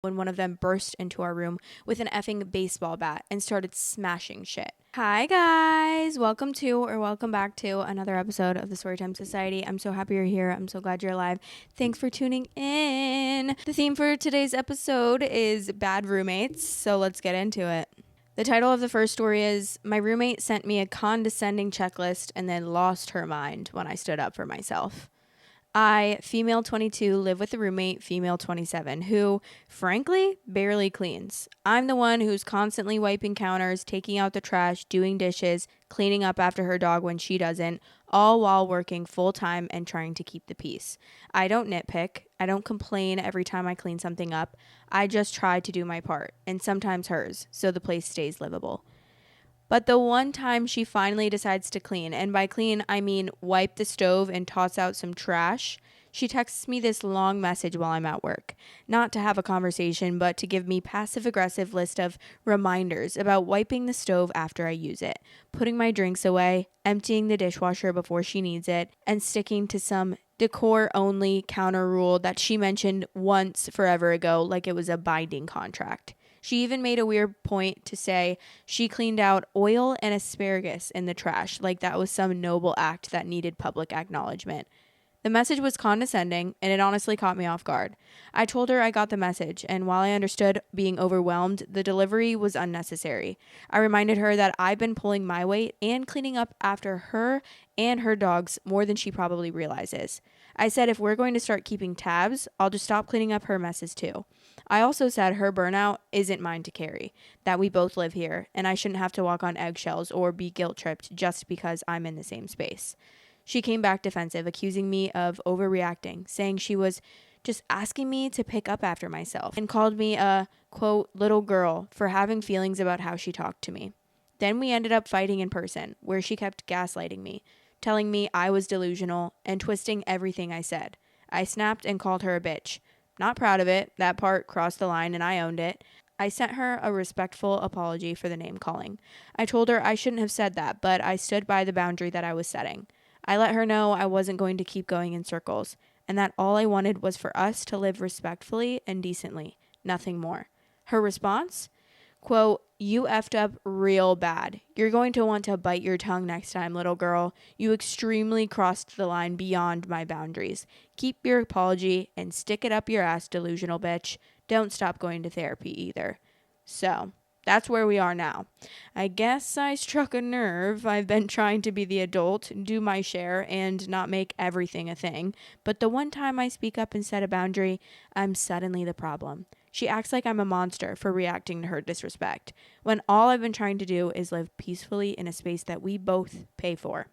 when one of them burst into our room with an effing baseball bat and started smashing shit. Hi guys, welcome back to another episode of the Storytime Society. I'm so happy you're here. I'm so glad you're alive. Thanks for tuning in. The theme for today's episode is bad roommates, so let's get into it. The title of the first story is My Roommate Sent Me a Condescending Checklist and Then Lost Her Mind When I Stood Up for Myself. I, female 22, live with a roommate, female 27, who, frankly, barely cleans. I'm the one who's constantly wiping counters, taking out the trash, doing dishes, cleaning up after her dog when she doesn't, all while working full-time and trying to keep the peace. I don't nitpick. I don't complain every time I clean something up. I just try to do my part, and sometimes hers, so the place stays livable. But the one time she finally decides to clean, and by clean, I mean wipe the stove and toss out some trash, she texts me this long message while I'm at work. Not to have a conversation, but to give me passive-aggressive list of reminders about wiping the stove after I use it, putting my drinks away, emptying the dishwasher before she needs it, and sticking to some decor-only counter rule that she mentioned once forever ago like it was a binding contract. She even made a weird point to say she cleaned out oil and asparagus in the trash, like that was some noble act that needed public acknowledgement. The message was condescending, and it honestly caught me off guard. I told her I got the message, and while I understood being overwhelmed, the delivery was unnecessary. I reminded her that I've been pulling my weight and cleaning up after her and her dogs more than she probably realizes. I said if we're going to start keeping tabs, I'll just stop cleaning up her messes too. I also said her burnout isn't mine to carry, that we both live here, and I shouldn't have to walk on eggshells or be guilt-tripped just because I'm in the same space. She came back defensive, accusing me of overreacting, saying she was just asking me to pick up after myself, and called me a, quote, little girl for having feelings about how she talked to me. Then we ended up fighting in person, where she kept gaslighting me, telling me I was delusional, and twisting everything I said. I snapped and called her a bitch. Not proud of it. That part crossed the line and I owned it. I sent her a respectful apology for the name calling. I told her I shouldn't have said that, but I stood by the boundary that I was setting. I let her know I wasn't going to keep going in circles, and that all I wanted was for us to live respectfully and decently, nothing more. Her response? Quote, you effed up real bad. You're going to want to bite your tongue next time, little girl. You extremely crossed the line beyond my boundaries. Keep your apology and stick it up your ass, delusional bitch. Don't stop going to therapy either. So, that's where we are now. I guess I struck a nerve. I've been trying to be the adult, do my share, and not make everything a thing. But the one time I speak up and set a boundary, I'm suddenly the problem. She acts like I'm a monster for reacting to her disrespect, when all I've been trying to do is live peacefully in a space that we both pay for.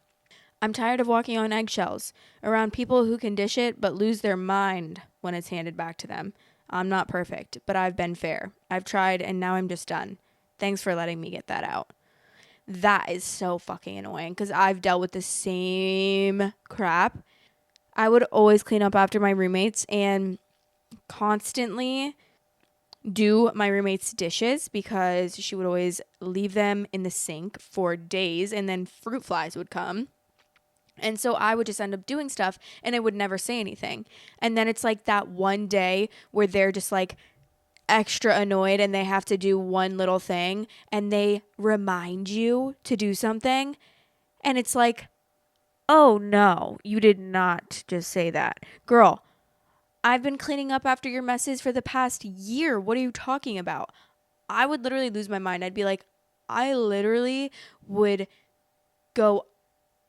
I'm tired of walking on eggshells, around people who can dish it but lose their mind when it's handed back to them. I'm not perfect, but I've been fair. I've tried, and now I'm just done. Thanks for letting me get that out. That is so fucking annoying, because I've dealt with the same crap. I would always clean up after my roommates and constantly do my roommate's dishes because she would always leave them in the sink for days and then fruit flies would come. And so I would just end up doing stuff and I would never say anything. And then it's like that one day where they're just like extra annoyed and they have to do one little thing and they remind you to do something. And it's like, oh no, you did not just say that. Girl, I've been cleaning up after your messes for the past year. What are you talking about? I would literally lose my mind. I'd be like, I literally would go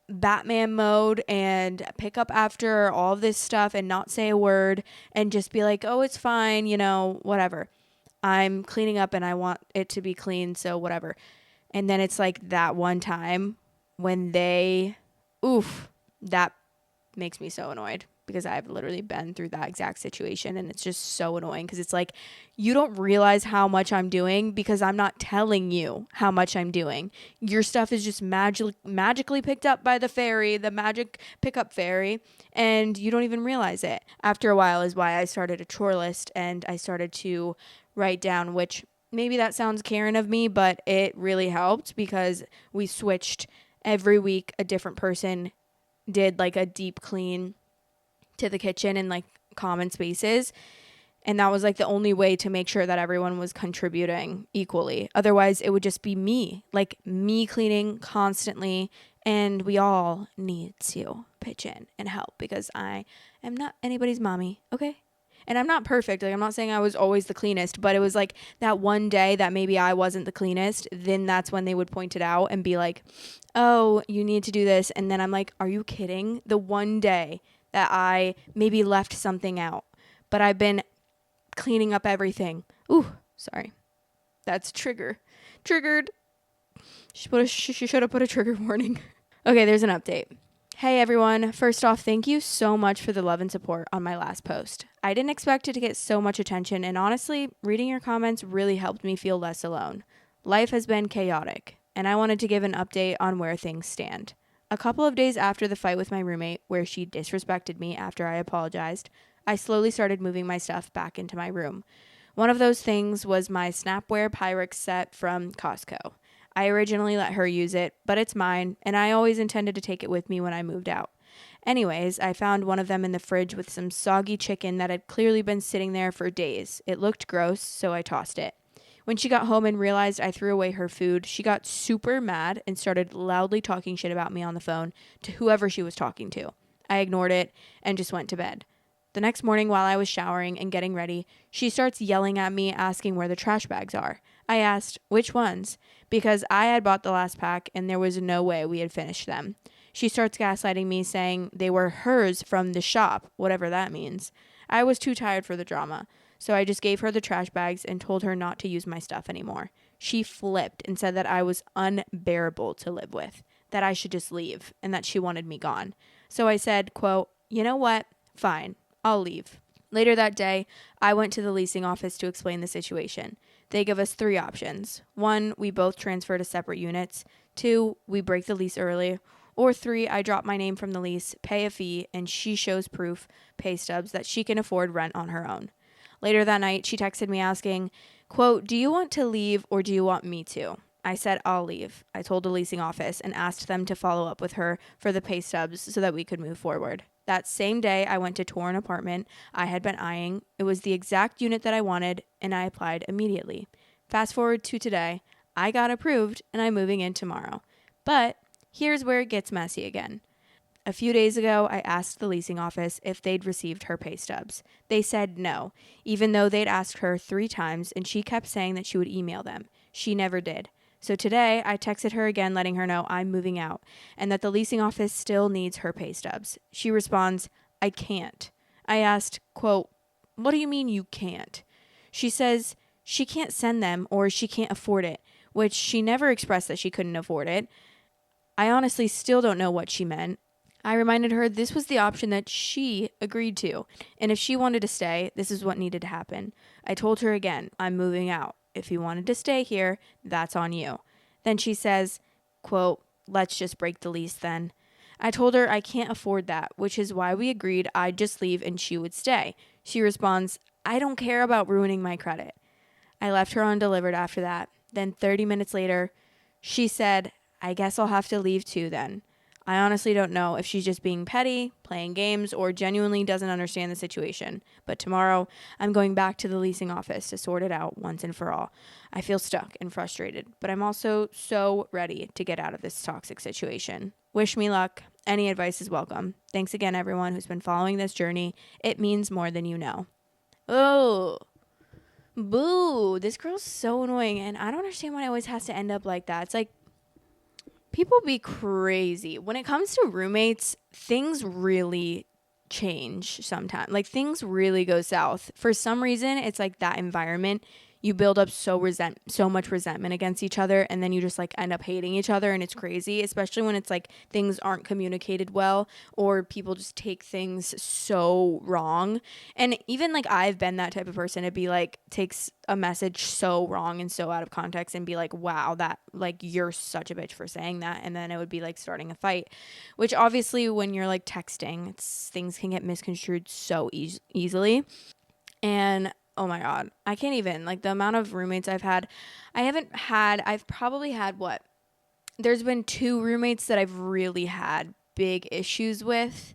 Batman mode and pick up after all of this stuff and not say a word and just be like, oh, it's fine, whatever. I'm cleaning up and I want it to be clean, so whatever. And then it's like that one time when that makes me so annoyed because I've literally been through that exact situation and it's just so annoying because it's like you don't realize how much I'm doing because I'm not telling you how much I'm doing. Your stuff is just magically picked up by the fairy, the magic pickup fairy, and you don't even realize it. After a while is why I started a chore list and I started to write down, which maybe that sounds Karen of me, but it really helped because we switched every week. A different person did like a deep clean to the kitchen and like common spaces. And that was like the only way to make sure that everyone was contributing equally. Otherwise, it would just be me, like me cleaning constantly. And we all need to pitch in and help because I am not anybody's mommy, okay? And I'm not perfect. Like, I'm not saying I was always the cleanest, but it was like that one day that maybe I wasn't the cleanest. Then that's when they would point it out and be like, oh, you need to do this. And then I'm like, are you kidding? The one day that I maybe left something out, but I've been cleaning up everything. Ooh, sorry. That's triggered. She should have put a trigger warning. Okay, there's an update. Hey everyone. First off, thank you so much for the love and support on my last post. I didn't expect it to get so much attention, and honestly, reading your comments really helped me feel less alone. Life has been chaotic, and I wanted to give an update on where things stand. A couple of days after the fight with my roommate, where she disrespected me after I apologized, I slowly started moving my stuff back into my room. One of those things was my Snapware Pyrex set from Costco. I originally let her use it, but it's mine, and I always intended to take it with me when I moved out. Anyways, I found one of them in the fridge with some soggy chicken that had clearly been sitting there for days. It looked gross, so I tossed it. When she got home and realized I threw away her food, she got super mad and started loudly talking shit about me on the phone to whoever she was talking to. I ignored it and just went to bed. The next morning while I was showering and getting ready, she starts yelling at me asking where the trash bags are. I asked, which ones? Because I had bought the last pack and there was no way we had finished them. She starts gaslighting me saying they were hers from the shop, whatever that means. I was too tired for the drama, so I just gave her the trash bags and told her not to use my stuff anymore. She flipped and said that I was unbearable to live with, that I should just leave, and that she wanted me gone. So I said, quote, you know what? Fine, I'll leave. Later that day, I went to the leasing office to explain the situation. They give us 3 options. 1, we both transfer to separate units. 2, we break the lease early. Or 3, I drop my name from the lease, pay a fee, and she shows proof, pay stubs, that she can afford rent on her own. Later that night, she texted me asking, quote, do you want to leave or do you want me to? I said, I'll leave. I told the leasing office and asked them to follow up with her for the pay stubs so that we could move forward. That same day, I went to tour an apartment I had been eyeing. It was the exact unit that I wanted, and I applied immediately. Fast forward to today, I got approved, and I'm moving in tomorrow. But here's where it gets messy again. A few days ago, I asked the leasing office if they'd received her pay stubs. They said no, even though they'd asked her 3 times, and she kept saying that she would email them. She never did. So today, I texted her again letting her know I'm moving out and that the leasing office still needs her pay stubs. She responds, I can't. I asked, quote, what do you mean you can't? She says she can't send them or she can't afford it, which she never expressed that she couldn't afford it. I honestly still don't know what she meant. I reminded her this was the option that she agreed to, and if she wanted to stay, this is what needed to happen. I told her again, I'm moving out. If you wanted to stay here, that's on you. Then she says, quote, let's just break the lease then. I told her I can't afford that, which is why we agreed I'd just leave and she would stay. She responds, I don't care about ruining my credit. I left her undelivered after that. Then 30 minutes later, she said, I guess I'll have to leave too then. I honestly don't know if she's just being petty, playing games, or genuinely doesn't understand the situation. But tomorrow, I'm going back to the leasing office to sort it out once and for all. I feel stuck and frustrated, but I'm also so ready to get out of this toxic situation. Wish me luck. Any advice is welcome. Thanks again, everyone who's been following this journey. It means more than you know. Oh, boo. This girl's so annoying, and I don't understand why it always has to end up like that. It's like, people be crazy. When it comes to roommates, things really change sometimes. Like, things really go south. For some reason, it's like that environment, you build up so much resentment against each other, and then you just like end up hating each other, and it's crazy, especially when it's like things aren't communicated well or people just take things so wrong. And even like I've been that type of person to be like takes a message so wrong and so out of context and be like, wow, that like you're such a bitch for saying that, and then it would be like starting a fight, which obviously when you're like texting, things can get misconstrued so easily. And oh my God, I can't even, like, the amount of roommates I've had. I've probably had there's been 2 roommates that I've really had big issues with.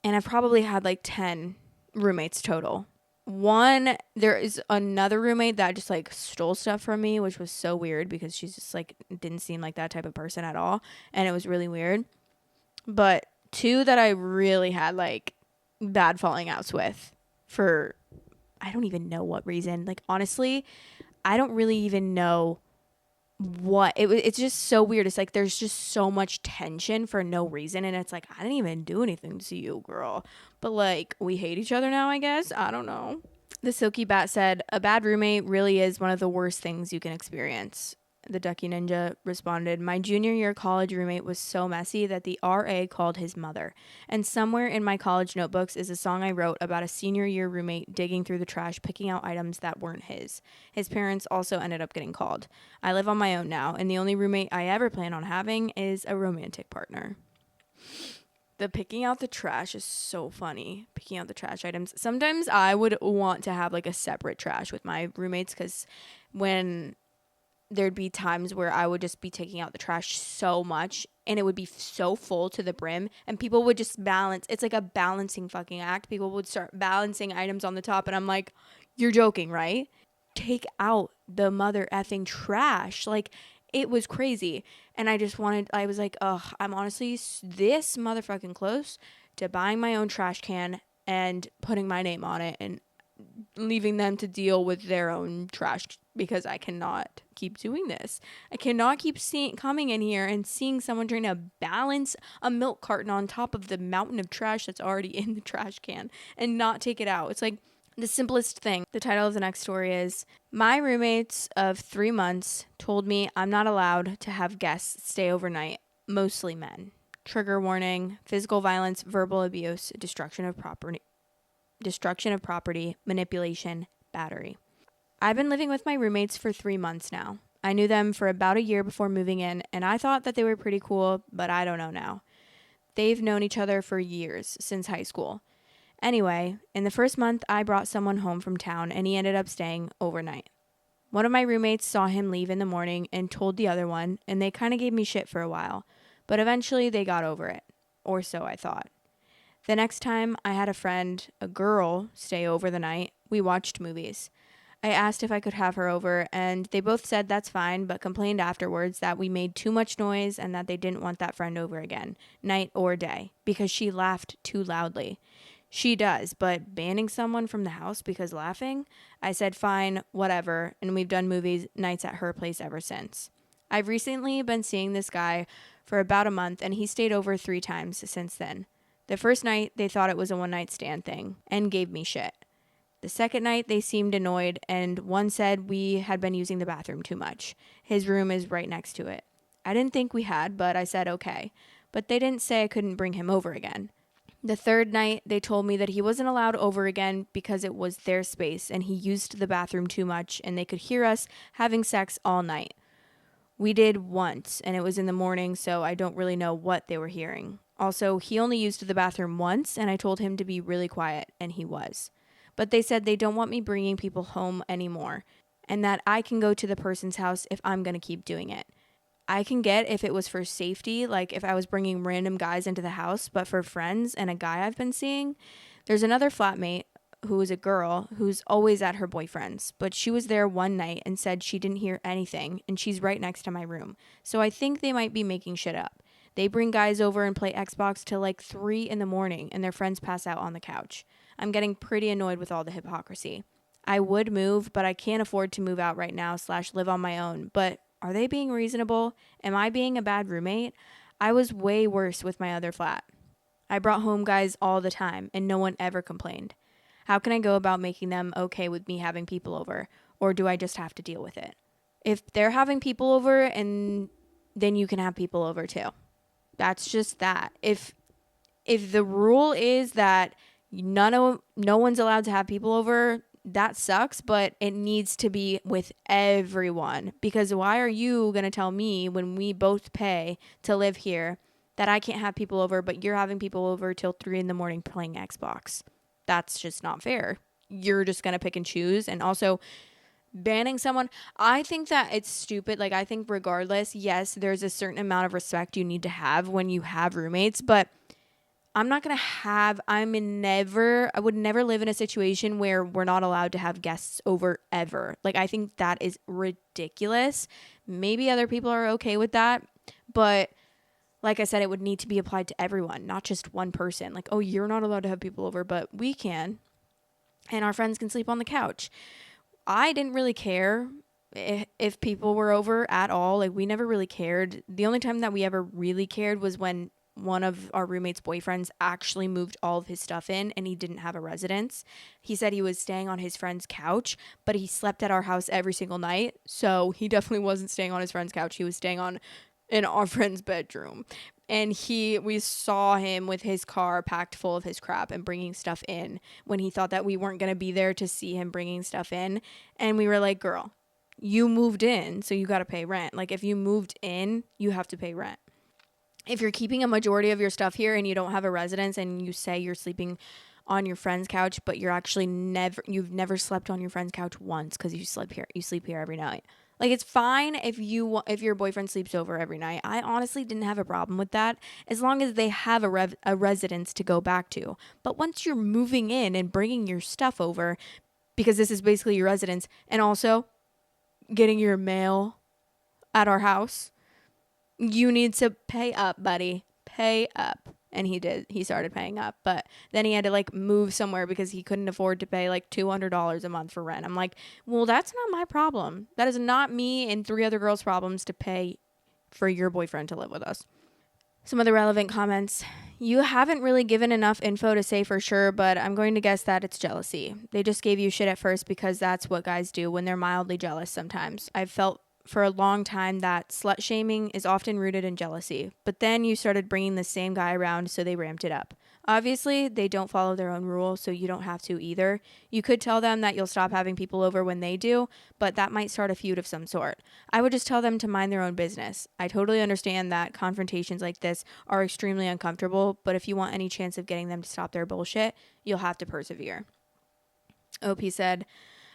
And I've probably had like 10 roommates total. There is another roommate that just like stole stuff from me, which was so weird because she's just like didn't seem like that type of person at all, and it was really weird. But two that I really had like bad falling outs with for I don't even know what reason. Like honestly, I don't really even know it's just so weird. It's like there's just so much tension for no reason, and it's like I didn't even do anything to you, girl, but like we hate each other now, I guess. I don't know. The Silky Bat said, a bad roommate really is one of the worst things you can experience. The Ducky Ninja responded, my junior year college roommate was so messy that the RA called his mother. And somewhere in my college notebooks is a song I wrote about a senior year roommate digging through the trash, picking out items that weren't his. His parents also ended up getting called. I live on my own now, and the only roommate I ever plan on having is a romantic partner. The picking out the trash is so funny. Picking out the trash items. Sometimes I would want to have like a separate trash with my roommates because when there'd be times where I would just be taking out the trash so much and it would be so full to the brim and people would just balance. It's like a balancing fucking act. People would start balancing items on the top and I'm like, you're joking, right? Take out the mother effing trash. Like, it was crazy. And I was like, ugh, I'm honestly this motherfucking close to buying my own trash can and putting my name on it and leaving them to deal with their own trash because I cannot keep doing this. I cannot keep coming in here and seeing someone trying to balance a milk carton on top of the mountain of trash that's already in the trash can and not take it out. It's like the simplest thing. The title of the next story is, my roommates of 3 months told me I'm not allowed to have guests stay overnight, mostly men. Trigger warning, physical violence, verbal abuse, destruction of property, manipulation, battery. I've been living with my roommates for 3 months now. I knew them for about a year before moving in, and I thought that they were pretty cool, but I don't know now. They've known each other for years, since high school. Anyway, in the first month, I brought someone home from town, and he ended up staying overnight. One of my roommates saw him leave in the morning and told the other one, and they kind of gave me shit for a while, but eventually they got over it, or so I thought. The next time I had a girl, stay over the night, we watched movies. I asked if I could have her over, and they both said that's fine, but complained afterwards that we made too much noise and that they didn't want that friend over again, night or day, because she laughed too loudly. She does, but banning someone from the house because laughing? I said fine, whatever, and we've done movies nights at her place ever since. I've recently been seeing this guy for about a month, and he stayed over 3 times since then. The first night, they thought it was a one-night stand thing and gave me shit. The second night, they seemed annoyed, and one said we had been using the bathroom too much. His room is right next to it. I didn't think we had, but I said okay. But they didn't say I couldn't bring him over again. The third night, they told me that he wasn't allowed over again because it was their space and he used the bathroom too much and they could hear us having sex all night. We did once, and it was in the morning, so I don't really know what they were hearing. Also, he only used the bathroom once, and I told him to be really quiet, and he was. But they said they don't want me bringing people home anymore, and that I can go to the person's house if I'm going to keep doing it. I can get if it was for safety, like if I was bringing random guys into the house, but for friends and a guy I've been seeing, there's another flatmate who is a girl who's always at her boyfriend's, but she was there one night and said she didn't hear anything, and she's right next to my room. So I think they might be making shit up. They bring guys over and play Xbox till like 3 in the morning, and their friends pass out on the couch. I'm getting pretty annoyed with all the hypocrisy. I would move, but I can't afford to move out right now / live on my own, but are they being reasonable? Am I being a bad roommate? I was way worse with my other flat. I brought home guys all the time, and no one ever complained. How can I go about making them okay with me having people over? Or do I just have to deal with it? If they're having people over, and then you can have people over too. That's just that. If the rule is that no one's allowed to have people over, that sucks, but it needs to be with everyone. Because why are you going to tell me when we both pay to live here that I can't have people over, but you're having people over till 3 in the morning playing Xbox? That's just not fair. You're just going to pick and choose. And also banning someone, I think that it's stupid. Like, I think regardless, yes, there's a certain amount of respect you need to have when you have roommates, but I would never live in a situation where we're not allowed to have guests over ever. Like, I think that is ridiculous. Maybe other people are okay with that, but like I said, it would need to be applied to everyone, not just one person. Like, oh, you're not allowed to have people over, but we can, and our friends can sleep on the couch. I didn't really care if people were over at all. Like, we never really cared. The only time that we ever really cared was when one of our roommate's boyfriends actually moved all of his stuff in and he didn't have a residence. He said he was staying on his friend's couch, but he slept at our house every single night. So he definitely wasn't staying on his friend's couch. He was staying in our friend's bedroom. And we saw him with his car packed full of his crap and bringing stuff in when he thought that we weren't going to be there to see him bringing stuff in. And we were like, girl, you moved in, so you got to pay rent. Like, if you moved in, you have to pay rent. If you're keeping a majority of your stuff here and you don't have a residence and you say you're sleeping on your friend's couch, but you've never slept on your friend's couch once because you sleep here every night. Like, it's fine if your boyfriend sleeps over every night. I honestly didn't have a problem with that as long as they have a residence to go back to. But once you're moving in and bringing your stuff over, because this is basically your residence, and also getting your mail at our house, you need to pay up, buddy. Pay up. And he did. He started paying up. But then he had to like move somewhere because he couldn't afford to pay like $200 a month for rent. I'm like, well, that's not my problem. That is not me and 3 other girls' problems to pay for your boyfriend to live with us. Some other relevant comments. You haven't really given enough info to say for sure, but I'm going to guess that it's jealousy. They just gave you shit at first because that's what guys do when they're mildly jealous sometimes. I've felt for a long time that slut shaming is often rooted in jealousy, but then you started bringing the same guy around, so they ramped it up. Obviously, they don't follow their own rules, so you don't have to either. You could tell them that you'll stop having people over when they do, but that might start a feud of some sort. I would just tell them to mind their own business. I totally understand that confrontations like this are extremely uncomfortable, but if you want any chance of getting them to stop their bullshit, you'll have to persevere. OP said,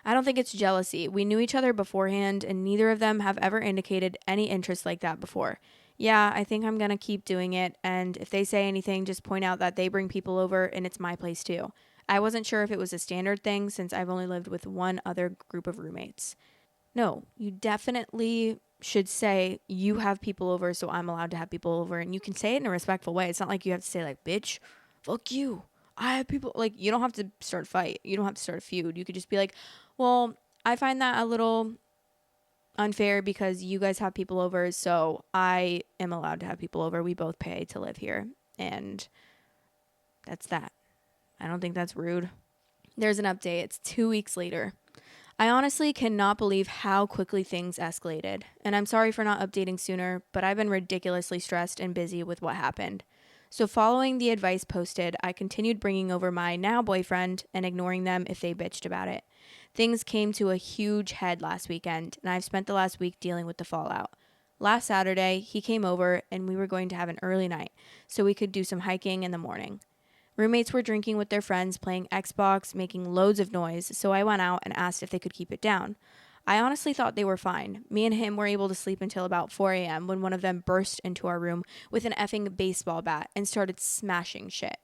I don't think it's jealousy. We knew each other beforehand, and neither of them have ever indicated any interest like that before. Yeah, I think I'm going to keep doing it, and if they say anything, just point out that they bring people over and it's my place too. I wasn't sure if it was a standard thing since I've only lived with one other group of roommates. No, you definitely should say you have people over, so I'm allowed to have people over, and you can say it in a respectful way. It's not like you have to say like, bitch, fuck you. I have people, like, you don't have to start a fight. You don't have to start a feud. You could just be like, well, I find that a little unfair because you guys have people over, so I am allowed to have people over. We both pay to live here, and that's that. I don't think that's rude. There's an update. It's 2 weeks later. I honestly cannot believe how quickly things escalated, and I'm sorry for not updating sooner, but I've been ridiculously stressed and busy with what happened. So following the advice posted, I continued bringing over my now boyfriend and ignoring them if they bitched about it. Things came to a huge head last weekend, and I've spent the last week dealing with the fallout. Last Saturday, he came over, and we were going to have an early night, so we could do some hiking in the morning. Roommates were drinking with their friends, playing Xbox, making loads of noise, so I went out and asked if they could keep it down. I honestly thought they were fine. Me and him were able to sleep until about 4 a.m. when one of them burst into our room with an effing baseball bat and started smashing shit.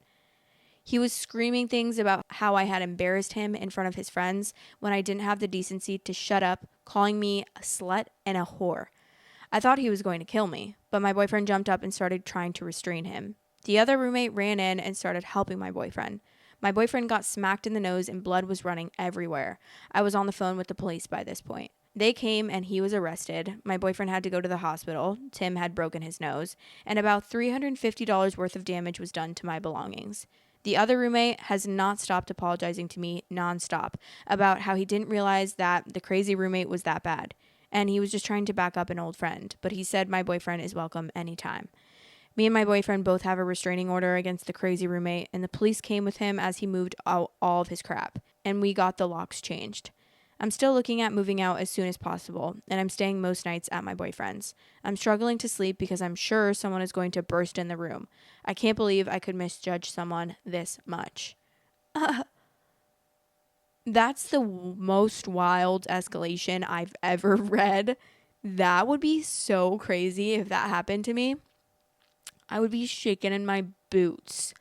He was screaming things about how I had embarrassed him in front of his friends when I didn't have the decency to shut up, calling me a slut and a whore. I thought he was going to kill me, but my boyfriend jumped up and started trying to restrain him. The other roommate ran in and started helping my boyfriend. My boyfriend got smacked in the nose and blood was running everywhere. I was on the phone with the police by this point. They came and he was arrested. My boyfriend had to go to the hospital. Tim had broken his nose. And about $350 worth of damage was done to my belongings. The other roommate has not stopped apologizing to me nonstop about how he didn't realize that the crazy roommate was that bad. And he was just trying to back up an old friend. But he said my boyfriend is welcome anytime. Me and my boyfriend both have a restraining order against the crazy roommate, and the police came with him as he moved out all of his crap, and we got the locks changed. I'm still looking at moving out as soon as possible, and I'm staying most nights at my boyfriend's. I'm struggling to sleep because I'm sure someone is going to burst in the room. I can't believe I could misjudge someone this much. That's the most wild escalation I've ever read. That would be so crazy if that happened to me. I would be shaking in my boots.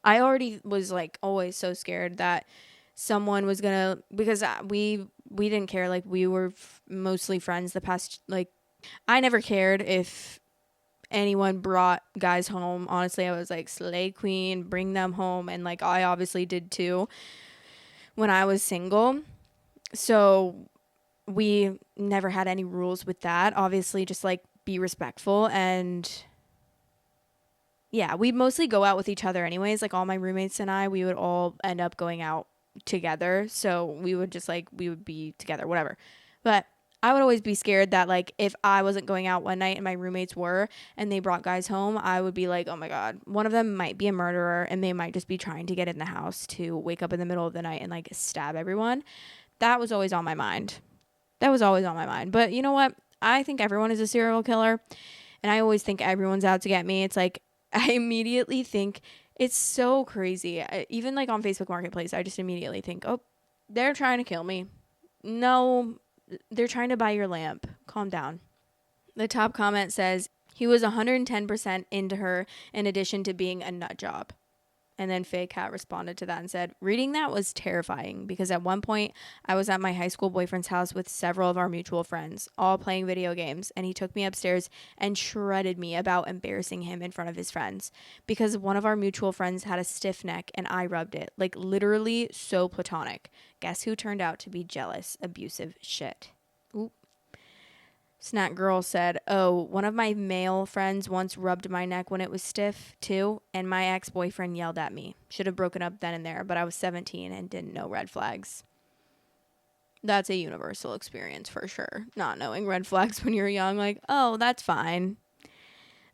I already was like always so scared that someone was gonna, because we didn't care, like we were mostly friends the past, like I never cared if anyone brought guys home. Honestly, I was like slay queen, bring them home, and like I obviously did too when I was single. So we never had any rules with that. Obviously, just like be respectful. And yeah, we'd mostly go out with each other anyways. Like all my roommates and I, we would all end up going out together. So we would just like, we would be together, whatever. But I would always be scared that like if I wasn't going out one night and my roommates were and they brought guys home, I would be like, oh my God, one of them might be a murderer and they might just be trying to get in the house to wake up in the middle of the night and like stab everyone. That was always on my mind. That was always on my mind. But you know what? I think everyone is a serial killer. And I always think everyone's out to get me. It's like, I immediately think it's so crazy. Even like on Facebook Marketplace, I just immediately think, oh, they're trying to kill me. No, they're trying to buy your lamp. Calm down. The top comment says, he was 110% into her in addition to being a nut job. And then Faye Cat responded to that and said, reading that was terrifying because at one point I was at my high school boyfriend's house with several of our mutual friends, all playing video games, and he took me upstairs and shredded me about embarrassing him in front of his friends because one of our mutual friends had a stiff neck and I rubbed it, like literally so platonic. Guess who turned out to be jealous, abusive shit. Oop. Snack Girl said, oh, one of my male friends once rubbed my neck when it was stiff, too, and my ex-boyfriend yelled at me. Should have broken up then and there, but I was 17 and didn't know red flags. That's a universal experience for sure. Not knowing red flags when you're young, like, oh, that's fine.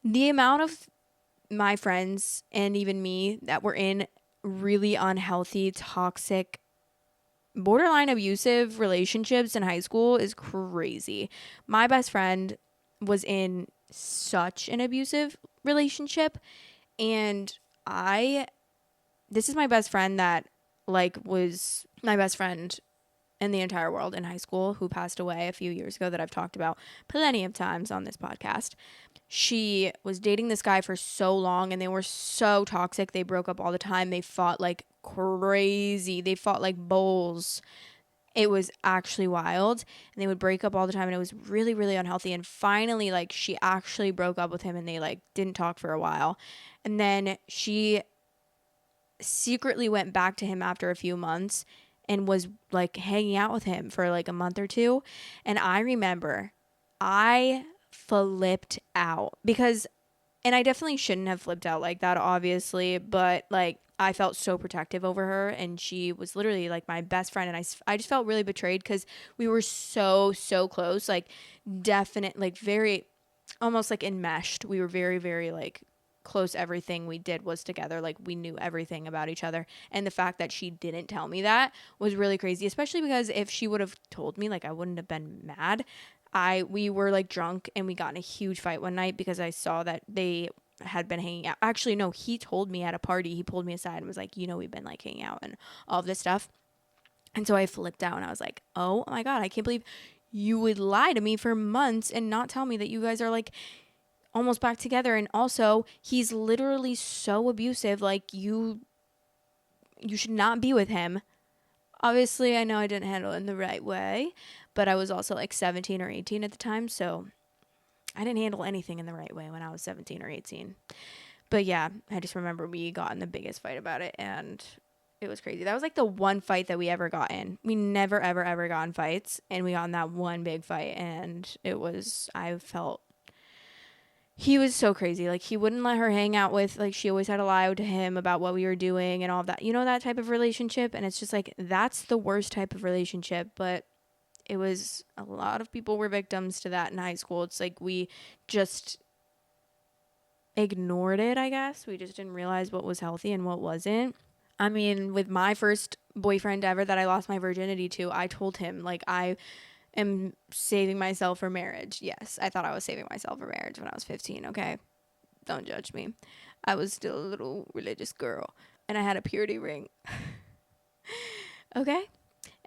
The amount of my friends and even me that were in really unhealthy, toxic, borderline abusive relationships in high school is crazy. My best friend was in such an abusive relationship, and this is my best friend that like was my best friend in the entire world in high school, who passed away a few years ago, that I've talked about plenty of times on this podcast. She was dating this guy for so long and they were so toxic. They broke up all the time. They fought like crazy. They fought like bulls. It was actually wild. And they would break up all the time and it was really, really unhealthy. And finally, like, she actually broke up with him and they like didn't talk for a while. And then she secretly went back to him after a few months and was like hanging out with him for like a month or two. And I remember I flipped out because, and I definitely shouldn't have flipped out like that, obviously, but like I felt so protective over her and she was literally like my best friend. And I just felt really betrayed because we were so close, like definite, like very almost like enmeshed. We were very, very like close. Everything we did was together. Like we knew everything about each other. And the fact that she didn't tell me that was really crazy, especially because if she would have told me, like I wouldn't have been mad. We were like drunk and we got in a huge fight one night because I saw that they had been hanging out. Actually, no, he told me at a party, he pulled me aside and was like, you know, we've been like hanging out and all of this stuff. And so I flipped out and I was like, oh my God, I can't believe you would lie to me for months and not tell me that you guys are like almost back together. And also he's literally so abusive. Like you should not be with him. Obviously, I know I didn't handle it in the right way, but I was also like 17 or 18 at the time. So I didn't handle anything in the right way when I was 17 or 18. But yeah, I just remember we got in the biggest fight about it and it was crazy. That was like the one fight that we ever got in. We never, ever got in fights, and we got in that one big fight and I felt he was so crazy. Like he wouldn't let her hang out with, like she always had to lie to him about what we were doing and all of that. You know, that type of relationship. And it's just like, that's the worst type of relationship. But it was, a lot of people were victims to that in high school. It's like we just ignored it, I guess. We just didn't realize what was healthy and what wasn't. I mean, with my first boyfriend ever that I lost my virginity to, I told him, like, I am saving myself for marriage. Yes, I thought I was saving myself for marriage when I was 15, okay? Don't judge me. I was still a little religious girl, and I had a purity ring. Okay?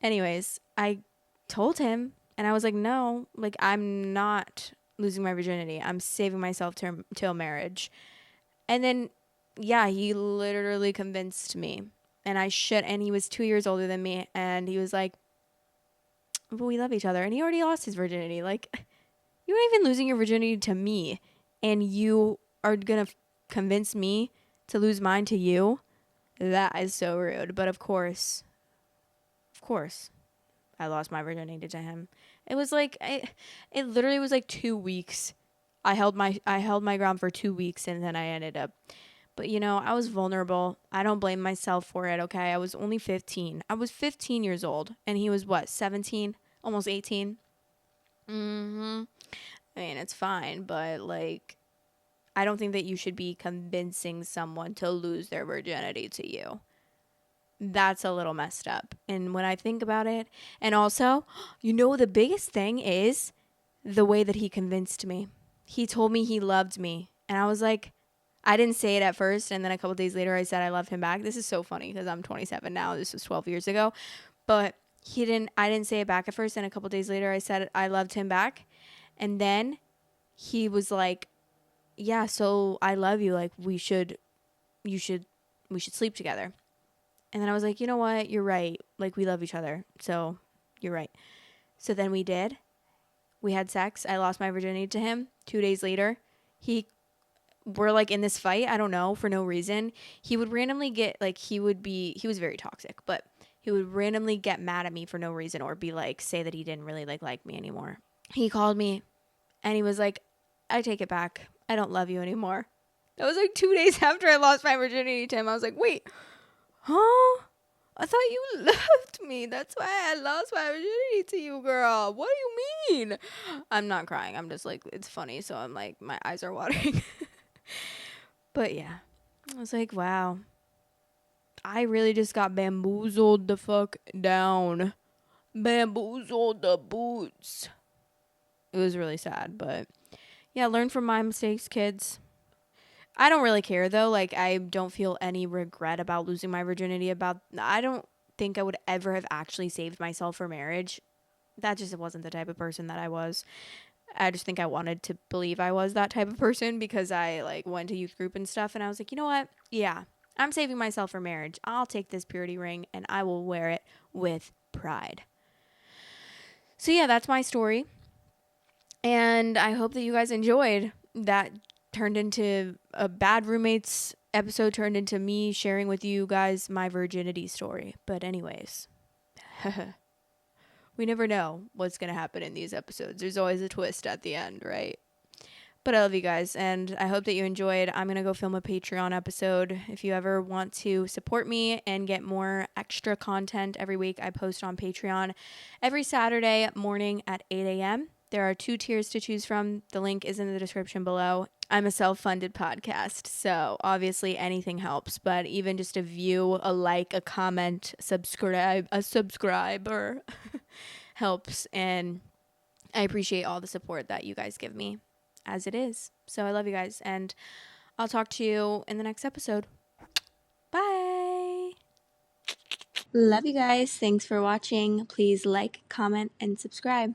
Anyways, I told him, and I was like, no, like, I'm not losing my virginity. I'm saving myself till marriage. And then yeah, he literally convinced me. And he was 2 years older than me. And he was like, but we love each other. And he already lost his virginity. Like, you're not even losing your virginity to me. And you are going to convince me to lose mine to you? That is so rude. But of course, I lost my virginity to him. It was like, it literally was like 2 weeks. I held my ground for 2 weeks, and then I ended up. But I was vulnerable. I don't blame myself for it. Okay, I was only 15. I was 15 years old, and he was what, 17, almost 18. I mean, it's fine, but like, I don't think that you should be convincing someone to lose their virginity to you. That's a little messed up. And when I think about it, and also, the biggest thing is the way that he convinced me. He told me he loved me. And I was like, I didn't say it at first. And then a couple days later, I said I loved him back. This is so funny because I'm 27 now. This was 12 years ago. But I didn't say it back at first. And a couple days later, I said I loved him back. And then he was like, yeah, so I love you. Like, we should sleep together. And then I was like, you know what? You're right. Like, we love each other. So you're right. So then we did. We had sex. I lost my virginity to him. 2 days later, we're like in this fight. I don't know, for no reason. He would randomly get like, he was very toxic, but he would randomly get mad at me for no reason, or be like, say that he didn't really like me anymore. He called me and he was like, I take it back. I don't love you anymore. That was like 2 days after I lost my virginity to him. I was like, wait, huh? I thought you loved me. That's why I lost my virginity to you, girl. What do you mean? I'm not crying. I'm just like, it's funny. So I'm like, my eyes are watering. But yeah, I was like, wow. I really just got bamboozled the fuck down. Bamboozled the boots. It was really sad, but yeah, learn from my mistakes, kids. I don't really care though. Like, I don't feel any regret about losing my virginity. I don't think I would ever have actually saved myself for marriage. That just wasn't the type of person that I was. I just think I wanted to believe I was that type of person because I like went to youth group and stuff, and I was like, you know what? Yeah, I'm saving myself for marriage. I'll take this purity ring and I will wear it with pride. So yeah, that's my story. And I hope that you guys enjoyed that. Turned into a Bad Roommates episode, turned into me sharing with you guys my virginity story. But anyways, we never know what's going to happen in these episodes. There's always a twist at the end, right? But I love you guys, and I hope that you enjoyed. I'm going to go film a Patreon episode. If you ever want to support me and get more extra content every week, I post on Patreon every Saturday morning at 8 a.m. There are 2 tiers to choose from. The link is in the description below. I'm a self-funded podcast, so obviously anything helps, but even just a view, a like, a comment, a subscriber helps, and I appreciate all the support that you guys give me as it is. So I love you guys, and I'll talk to you in the next episode. Bye. Love you guys. Thanks for watching. Please like, comment, and subscribe.